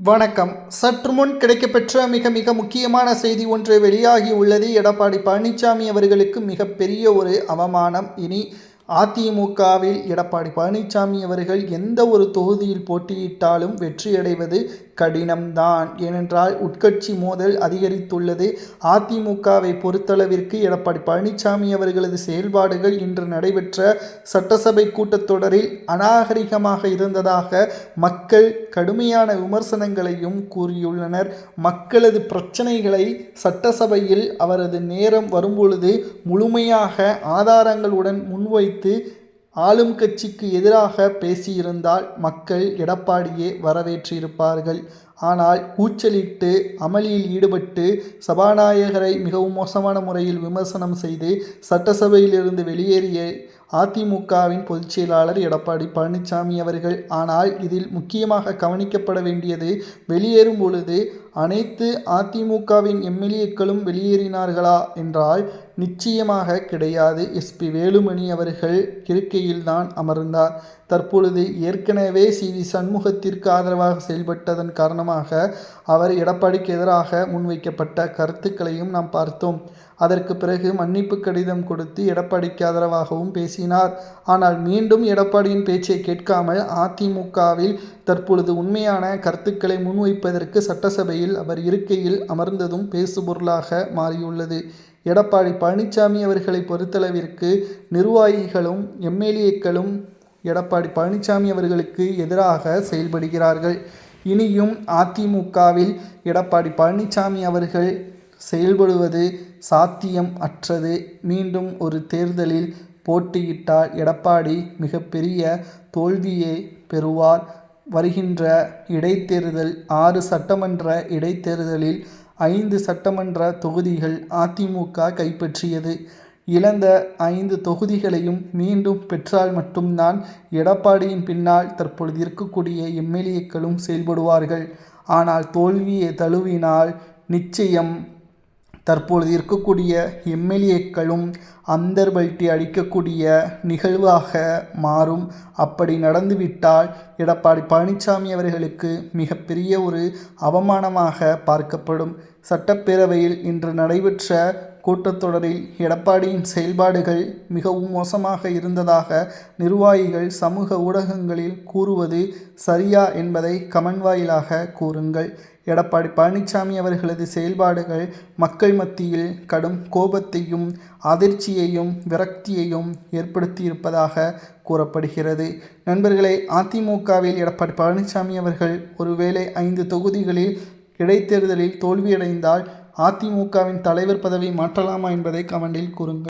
வணக்கம். சற்று முன் கிடைக்கப்பெற்ற மிக மிக முக்கியமான செய்தி ஒன்று வெளியாகி உள்ளது. எடப்பாடி பழனிசாமி அவர்களுக்கு மிகப்பெரிய ஒரு அவமானம். இனி அதிமுகவில் எடப்பாடி பழனிசாமி அவர்கள் எந்த ஒரு தொகுதியில் போட்டியிட்டாலும் வெற்றியடைவது கடினம்தான். ஏனென்றால் உட்கட்சி மோதல் அதிகரித்துள்ளது. அதிமுகவை பொறுத்தளவிற்கு எடப்பாடி பழனிசாமி அவர்களது செயல்பாடுகள் இன்று நடைபெற்ற சட்டசபை கூட்டத்தொடரில் அநாகரிகமாக இருந்ததாக மக்கள் கடுமையான விமர்சனங்களையும் கூறியுள்ளனர். மக்களது பிரச்சனைகளை சட்டசபையில் அவரது நேரம் வரும்பொழுது முழுமையாக ஆதாரங்களுடன் முன்வைத்து ஆளும் கட்சிக்கு எதிராக பேசியிருந்தால் மக்கள் எடப்பாடியே வரவேற்றிருப்பார்கள். ஆனால் கூச்சலிட்டு அமளியில் ஈடுபட்டு சபாநாயகரை மிகவும் மோசமான முறையில் விமர்சனம் செய்து சட்டசபையிலிருந்து வெளியேறிய அதிமுகவின் பொதுச் செயலாளர் எடப்பாடி பழனிசாமி அவர்கள். ஆனால் இதில் முக்கியமாக கவனிக்கப்பட வேண்டியது, வெளியேறும் பொழுது அனைத்து அதிமுகவின் எம்எல்ஏக்களும் வெளியேறினார்களா என்றால் நிச்சயமாக கிடையாது. எஸ்பி வேலுமணி அவர்கள் இருக்கையில்தான் அமர்ந்தார். தற்பொழுது ஏற்கனவே சி.வி. சண்முகத்திற்கு ஆதரவாக செயல்பட்டதன் காரணமாக அவர் எடப்பாடிக்கு எதிராக முன்வைக்கப்பட்ட கருத்துக்களையும் நாம் பார்த்தோம். அதற்கு பிறகு மன்னிப்பு கடிதம் கொடுத்து எடப்பாடிக்கு ஆதரவாகவும் பேசினார். ஆனால் மீண்டும் எடப்பாடியின் பேச்சை கேட்காமல் அதிமுகவில் தற்பொழுது உண்மையான கருத்துக்களை முன்வைப்பதற்கு சட்டசபையில் அவர் இருக்கையில் அமர்ந்ததும் பேசுபொருளாக மாறியுள்ளது. எடப்பாடி பழனிசாமி அவர்களை பொறுத்தளவிற்கு நிர்வாகிகளும் எம்எல்ஏக்களும் எடப்பாடி பழனிசாமி அவர்களுக்கு எதிராக செயல்படுகிறார்கள். இனியும் அதிமுகவில் எடப்பாடி பழனிசாமி அவர்கள் செயல்படுவது சாத்தியம் அற்றது. மீண்டும் ஒரு தேர்தலில் போட்டியிட்டால் எடப்பாடி மிகப்பெரிய தோல்வியை பெறுவார். வருகின்ற இடைத்தேர்தல் 6 சட்டமன்ற இடைத்தேர்தலில் 5 சட்டமன்ற தொகுதிகள் அதிமுக கைப்பற்றியது. இழந்த 5 தொகுதிகளையும் மீண்டும் பெற்றால் மட்டும்தான் எடப்பாடியின் பின்னால் தற்பொழுது இருக்கக்கூடிய எம்எல்ஏக்களும் செயல்படுவார்கள். ஆனால் தோல்வியை தழுவினால் நிச்சயம் தற்பொழுது இருக்கக்கூடிய எம்எல்ஏக்களும் அந்தர்பல்ட்டி அடிக்கக்கூடிய நிகழ்வாக மாறும். அப்படி நடந்துவிட்டால் எடப்பாடி பழனிசாமி அவர்களுக்கு மிகப்பெரிய ஒரு அவமானமாக பார்க்கப்படும். சட்டப்பேரவையில் இன்று நடைபெற்ற கூட்டத்தொடரில் எடப்பாடியின் செயல்பாடுகள் மிகவும் மோசமாக இருந்ததாக நிர்வாகிகள் சமூக ஊடகங்களில் கூறுவது சரியா என்பதை கமெண்ட் வாயிலாக கூறுங்கள். எடப்பாடி பழனிசாமி அவர்களது செயல்பாடுகள் மக்கள் மத்தியில் கடும் கோபத்தையும் அதிர்ச்சியையும் விரக்தியையும் ஏற்படுத்தியிருப்பதாக கூறப்படுகிறது. நண்பர்களே, அதிமுகவில் எடப்பாடி பழனிசாமி அவர்கள் ஒருவேளை 5 தொகுதிகளில் இடைத்தேர்தலில் தோல்வியடைந்தால் அதிமுகவின் தலைவர் பதவி மாற்றலாமா என்பதை கமெண்டில் கூறுங்கள்.